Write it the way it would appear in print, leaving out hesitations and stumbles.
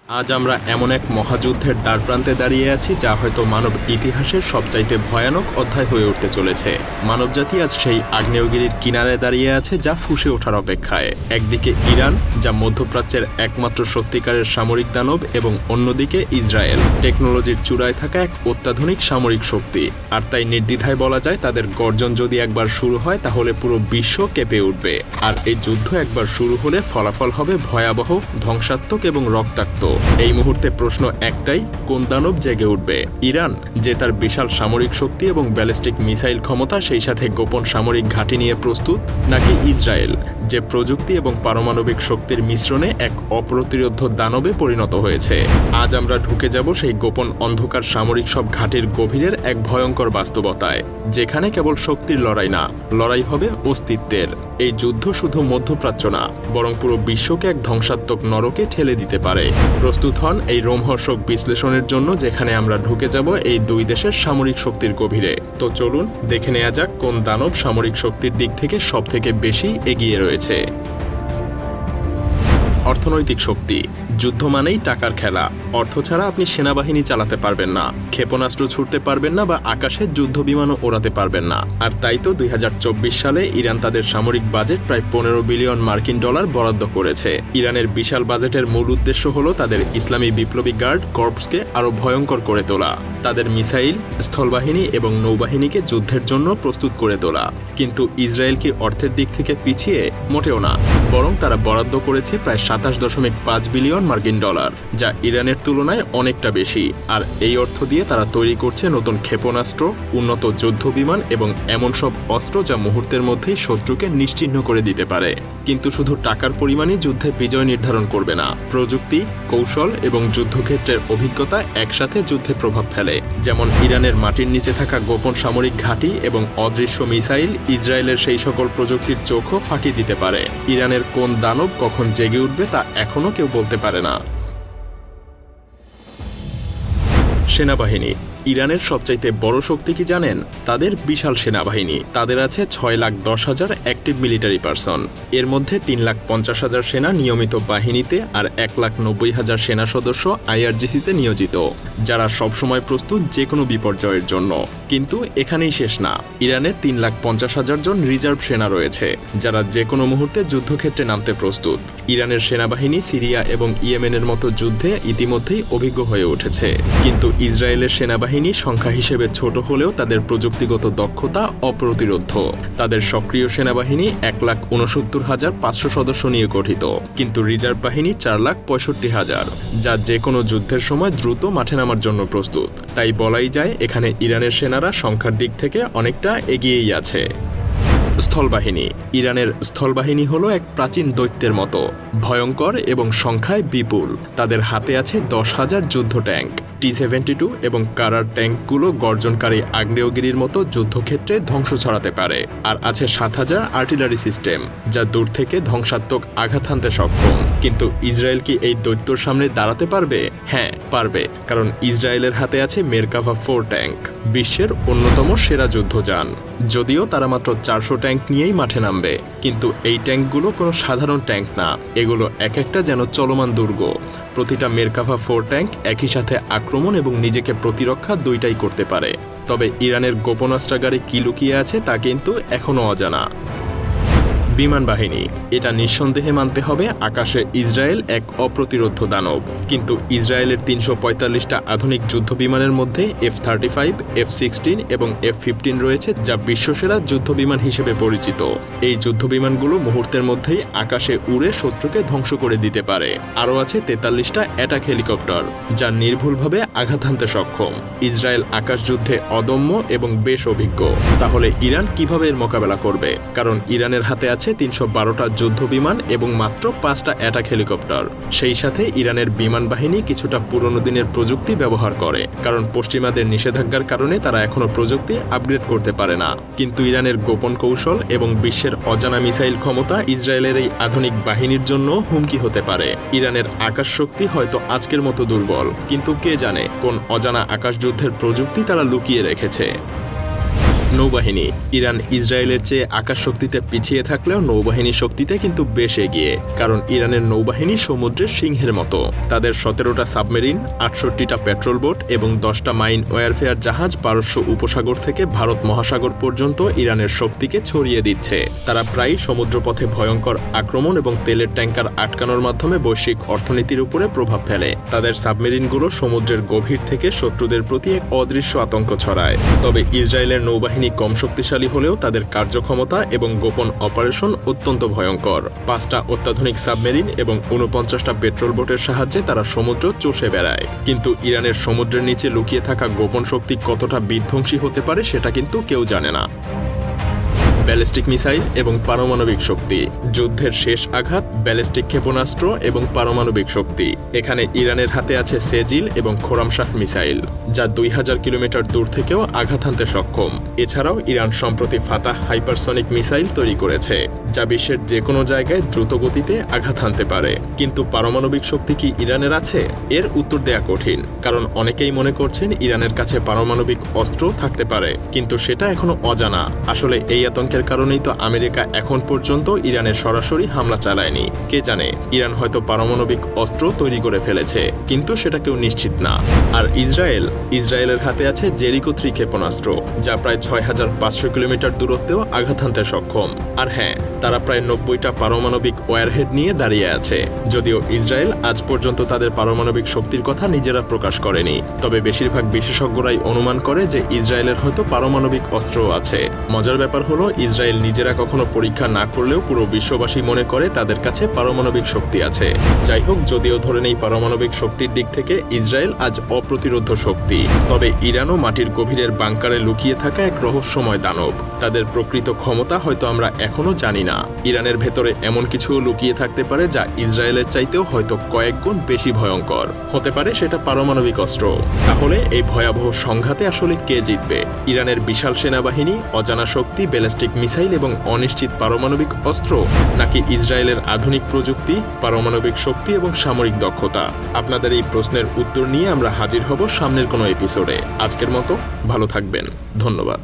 আজ আমরা এমন এক মহাযুদ্ধের দ্বারপ্রান্তে দাঁড়িয়ে আছি যা হয়তো মানব ইতিহাসের সবচাইতে ভয়ানক অধ্যায় হয়ে উঠতে চলেছে। মানবজাতি আজ সেই আগ্নেয়গিরির কিনারে দাঁড়িয়ে আছে যা ফুঁসে ওঠার অপেক্ষায়। একদিকে ইরান, যা মধ্যপ্রাচ্যের একমাত্র সত্যিকারের সামরিক দানব, এবং অন্যদিকে ইসরায়েল, টেকনোলজির চূড়ায় থাকা এক অত্যাধুনিক সামরিক শক্তি। আর তাই নির্দ্বিধায় বলা যায়, তাদের গর্জন যদি একবার শুরু হয় তাহলে পুরো বিশ্ব কেঁপে উঠবে। আর এই যুদ্ধ একবার শুরু হলে ফলাফল হবে ভয়াবহ, ধ্বংসাত্মক এবং রক্তাক্ত। এই মুহূর্তে প্রশ্ন একটাই, কোন দানব জেগে উঠবে? ইরান, যে তার বিশাল সামরিক শক্তি এবং ব্যালিস্টিক মিসাইল ক্ষমতা, সেই সাথে গোপন সামরিক ঘাঁটি নিয়ে প্রস্তুত, নাকি ইসরায়েল, যে প্রযুক্তি এবং পারমাণবিক শক্তির মিশ্রণে এক অপ্রতিরোধ্য দানবে পরিণত হয়েছে? আজ আমরা ঢুকে যাব সেই গোপন অন্ধকার সামরিক সব ঘাঁটির গভীরের এক ভয়ঙ্কর বাস্তবতায়, যেখানে কেবল শক্তির লড়াই না, লড়াই হবে অস্তিত্বের। এই যুদ্ধ শুধু মধ্যপ্রাচ্য না, বরং পুরো বিশ্বকে এক ধ্বংসাত্মক নরকে ঠেলে দিতে পারে। প্রস্তুত হন এই রোমহর্ষক বিশ্লেষণের জন্য, যেখানে আমরা ঢুকে যাব এই দুই দেশের সামরিক শক্তির গভীরে। তো চলুন দেখে নেওয়া যাক কোন দানব সামরিক শক্তির দিক থেকে সবথেকে বেশি এগিয়ে রয়েছে। অর্থনৈতিক শক্তি। যুদ্ধ মানেই টাকার খেলা। অর্থ ছাড়া আপনি সেনাবাহিনী চালাতে পারবেন না, ক্ষেপণাস্ত্র ছুটতে পারবেন না, বা আকাশে যুদ্ধ বিমানও ওড়াতে পারবেন না। আর তাই তো 2024 সালে ইরান তাদের সামরিক বাজেট প্রায় 15 বিলিয়ন মার্কিন ডলার বরাদ্দ করেছে। ইরানের বিশাল বাজেটের মূল উদ্দেশ্য হলো তাদের ইসলামী বিপ্লবী গার্ড কর্পসকে আরও ভয়ঙ্কর করে তোলা, তাদের মিসাইল, স্থলবাহিনী এবং নৌবাহিনীকে যুদ্ধের জন্য প্রস্তুত করে তোলা। কিন্তু ইসরায়েল কি অর্থের দিক থেকে পিছিয়ে? মোটেও না, বরং তারা বরাদ্দ করেছে প্রায় 27.5 বিলিয়ন মার্কিন ডলার, যা ইরানের তুলনায় অনেকটা বেশি। আর এই অর্থ দিয়ে তারা তৈরি করছে নতুন ক্ষেপণাস্ত্র, উন্নত যুদ্ধ বিমান এবং এমন সব অস্ত্র যা মুহূর্তের মধ্যেই শত্রুকে নিশ্চিহ্ন করে দিতে পারে। কিন্তু শুধু টাকার পরিমাণই যুদ্ধে বিজয় নির্ধারণ করবে না। প্রযুক্তি, কৌশল এবং যুদ্ধক্ষেত্রের অভিজ্ঞতা একসাথে যুদ্ধে প্রভাব ফেলে। যেমন ইরানের মাটির নিচে থাকা গোপন সামরিক ঘাঁটি এবং অদৃশ্য মিসাইল ইসরায়েলের সেই সকল প্রযুক্তির চোখও ফাঁকি দিতে পারে। ইরানের কোন দানব কখন জেগে উঠবে তা এখনও কেউ বলতে পারে না। সেনাবাহিনী। ইরানের সবচাইতে বড় শক্তি কি জানেন? তাদের বিশাল সেনাবাহিনী। তাদের আছে 6,10,000 অ্যাক্টিভ মিলিটারি পারসন। এর মধ্যে 3,50,000 সেনা নিয়মিত বাহিনীতে আর 1,90,000 সেনা সদস্য IRGC-তে নিয়োজিত, যারা সবসময় প্রস্তুত যে কোনো বিপর্যয়ের জন্য। কিন্তু এখানেই শেষ না। ইরানের 3,50,000 জন রিজার্ভ সেনা রয়েছে, যারা যে কোনো মুহূর্তে যুদ্ধক্ষেত্রে নামতে প্রস্তুত। ইরানের সেনাবাহিনী সিরিয়া এবং ইয়েমেনের মতো যুদ্ধে ইতিমধ্যেই অভিজ্ঞ হয়ে উঠেছে। কিন্তু ইসরায়েলের সেনাবাহিনী সংখ্যা হিসেবে ছোট হলেও তাদের প্রযুক্তিগত দক্ষতা অপ্রতিরোধ্য। তাদের সক্রিয় সেনাবাহিনী 1,69,500 সদস্য নিয়ে গঠিত, কিন্তু রিজার্ভ বাহিনী 4,65,000, যা যে কোনো যুদ্ধের সময় দ্রুত মাঠে নামার জন্য প্রস্তুত। তাই বলাই যায় এখানে ইরানের সেনারা সংখ্যার দিক থেকে অনেকটা এগিয়েই আছে। স্থলবাহিনী। ইরানের স্থলবাহিনী হলো এক প্রাচীন দৈত্যের মতো, ভয়ঙ্কর এবং সংখ্যায় বিপুল। তাদের হাতে আছে 10,000 যুদ্ধ ট্যাঙ্ক, T-72 এবং কারার ট্যাঙ্কগুলো গর্জনকারী আগ্নেয়গিরির মতো যুদ্ধক্ষেত্রে ধ্বংস ছড়াতে পারে। আর আছে 7,000 আর্টিলারি সিস্টেম, যা দূর থেকে ধ্বংসাত্মক আঘাত হানতে সক্ষম। কিন্তু ইসরায়েল কি এই দৈত্যর সামনে দাঁড়াতে পারবে? হ্যাঁ, পারবে, কারণ ইসরায়েলের হাতে আছে মেরকাভা 4 ট্যাঙ্ক, বিশ্বের অন্যতম সেরা যুদ্ধযান। যদিও তারা মাত্র 400 ট্যাঙ্ক নিয়েই মাঠে নামবে, কিন্তু এই ট্যাঙ্কগুলো কোনো সাধারণ ট্যাঙ্ক না। এগুলো এক একটা যেন চলমান দুর্গ। প্রতিটা মেরকাভা 4 ট্যাঙ্ক একই সাথে আক্রমণ এবং নিজেকে প্রতিরক্ষা দুইটাই করতে পারে। তবে ইরানের গোপনাস্ত্রাগারে কি লুকিয়ে আছে তা কিন্তু এখনও অজানা। বিমান বাহিনী। এটা নিঃসন্দেহে মানতে হবে, আকাশে ইসরায়েল এক অপ্রতিরোধ্য দানব। কিন্তু ইসরায়েলের 345টা আধুনিক যুদ্ধ বিমানের মধ্যে F-35, F-16 এবং F-15 রয়েছে, যা বিশ্বসেরা যুদ্ধ বিমান হিসেবে পরিচিত। এই যুদ্ধ বিমানগুলো মুহূর্তের মধ্যেই আকাশে উড়ে শত্রুকে ধ্বংস করে দিতে পারে। আরও আছে 43টা অ্যাটাক হেলিকপ্টার, যা নির্ভুলভাবে আঘাত হানতে সক্ষম। ইসরায়েল আকাশ যুদ্ধে অদম্য এবং বেশ অভিজ্ঞ। তাহলে ইরান কিভাবে এর মোকাবেলা করবে? কারণ ইরানের হাতে আছে 312টা যুদ্ধ বিমান এবং মাত্র 5টা অ্যাটাক হেলিকপ্টার। সেই সাথে ইরানের বিমান বাহিনী কিছুটা পুরনো দিনের প্রযুক্তি ব্যবহার করে, কারণ পশ্চিমাদের নিষেধাজ্ঞার কারণে তারা এখনও প্রযুক্তি আপগ্রেড করতে পারে না। কিন্তু ইরানের গোপন কৌশল এবং বিশ্বের অজানা মিসাইল ক্ষমতা ইসরায়েলের এই আধুনিক বাহিনীর জন্য হুমকি হতে পারে। ইরানের আকাশ শক্তি হয়তো আজকের মতো দুর্বল, কিন্তু কে জানে কোন অজানা আকাশ যুদ্ধের প্রযুক্তি তারা লুকিয়ে রেখেছে। নৌবাহিনী। ইরান ইসরায়েলের চেয়ে আকাশ শক্তিতে পিছিয়ে থাকলেও নৌবাহিনী শক্তিতে কিন্তু বেশ এগিয়ে, কারণ ইরানের নৌবাহিনী সমুদ্রের সিংহের মতো। তাদের 17টা সাবমেরিন, 68টা পেট্রোল বোট এবং 10টা মাইন ওয়ারফেয়ার জাহাজ পারস্য উপসাগর থেকে ভারত মহাসাগর পর্যন্ত ইরানের শক্তিকে ছড়িয়ে দিচ্ছে। তারা প্রায়ই সমুদ্রপথে ভয়ঙ্কর আক্রমণ এবং তেলের ট্যাঙ্কার আটকানোর মাধ্যমে বৈশ্বিক অর্থনীতির উপরে প্রভাব ফেলে। তাদের সাবমেরিনগুলো সমুদ্রের গভীর থেকে শত্রুদের প্রতি এক অদৃশ্য আতঙ্ক ছড়ায়। তবে ইসরায়েলের নৌবাহিনী কম শক্তিশালী হলেও তাদের কার্যক্ষমতা এবং গোপন অপারেশন অত্যন্ত ভয়ঙ্কর। 5টা অত্যাধুনিক সাবমেরিন এবং 49টা পেট্রোল বোটের সাহায্যে তারা সমুদ্র চষে বেড়ায়। কিন্তু ইরানের সমুদ্রের নিচে লুকিয়ে থাকা গোপন শক্তি কতটা বিধ্বংসী হতে পারে সেটা কিন্তু কেউ জানে না। ব্যালিস্টিক মিসাইল এবং পারমাণবিক শক্তি। যুদ্ধের শেষ আঘাত ব্যালিস্টিক ক্ষেপণাস্ত্র এবং পারমাণবিক শক্তি। এখানে ইরানের হাতে আছে সেজিল এবং খোরামশাহ মিসাইল, যা 2000 কিলোমিটার দূর থেকেও আঘাত হানতে সক্ষম। এছাড়াও ইরান সম্প্রতি ফাতাহ হাইপারসনিক মিসাইল তৈরি করেছে, যা বিশ্বের যে কোনো জায়গায় দ্রুত গতিতে আঘাত হানতে পারে। কিন্তু পারমাণবিক শক্তি কি ইরানের আছে? এর উত্তর দেয়া কঠিন, কারণ অনেকেই মনে করছেন ইরানের কাছে পারমাণবিক অস্ত্র থাকতে পারে, কিন্তু সেটা এখনো অজানা। আসলে এই আতঙ্কের কারণেই তো আমেরিকা এখন পর্যন্ত ইরানের সরাসরি হামলা চালায়নি। কে জানে, ইরান হয়তো পারমাণবিক অস্ত্র তৈরি করে ফেলেছে, কিন্তু সেটা কেউ নিশ্চিত না। আর ইসরায়েলের হাতে আছে জেরিকো 3 ক্ষেপণাস্ত্র, যা প্রায় 6500 কিলোমিটার দূরত্বেও আঘাত হানতে সক্ষম। আর হ্যাঁ, তারা প্রায় 90টা পারমাণবিক ওয়ারহেড নিয়ে দাঁড়িয়ে আছে। যদিও ইসরায়েল আজ পর্যন্ত তাদের পারমাণবিক শক্তির কথা নিজেরা প্রকাশ করেনি, তবে বেশিরভাগ বিশেষজ্ঞরাই অনুমান করে যে ইসরায়েলের হয়তো পারমাণবিক অস্ত্রও আছে। মজার ব্যাপার হলো, ইসরায়েল নিজেরা কখনো পরীক্ষা না করলেও পুরো বিশ্ববাসী মনে করে তাদের কাছে পারমাণবিক শক্তি আছে। যাই হোক, যদিও ধরে নেই পারমাণবিক শক্তির দিক থেকে ইসরায়েল আজ অপ্রতিরোধ্য শক্তি, তবে ইরানও মাটির গভীরের বাংকারে লুকিয়ে থাকা এক রহস্যময় দানব। তাদের প্রকৃত ক্ষমতা হয়তো আমরা এখনো জানি না। ইরানের ভেতরে এমন কিছু লুকিয়ে থাকতে পারে যা ইসরায়েলের চাইতেও হয়তো কয়েক গুণ বেশি ভয়ঙ্কর। হতে পারে সেটা পারমাণবিক অস্ত্র। তাহলে এই ভয়াবহ সংঘাতে আসলে কে জিতবে? ইরানের বিশাল সেনাবাহিনী, অজানা শক্তি, ব্যালিস্টিক মিসাইল এবং অনিশ্চিত পারমাণবিক অস্ত্র, নাকি ইসরায়েলের আধুনিক প্রযুক্তি, পারমাণবিক শক্তি এবং সামরিক দক্ষতা? আপনাদের এই প্রশ্নের উত্তর নিয়ে আমরা হাজির হব সামনের কোনো এপিসোডে। আজকের মতো ভালো থাকবেন। ধন্যবাদ।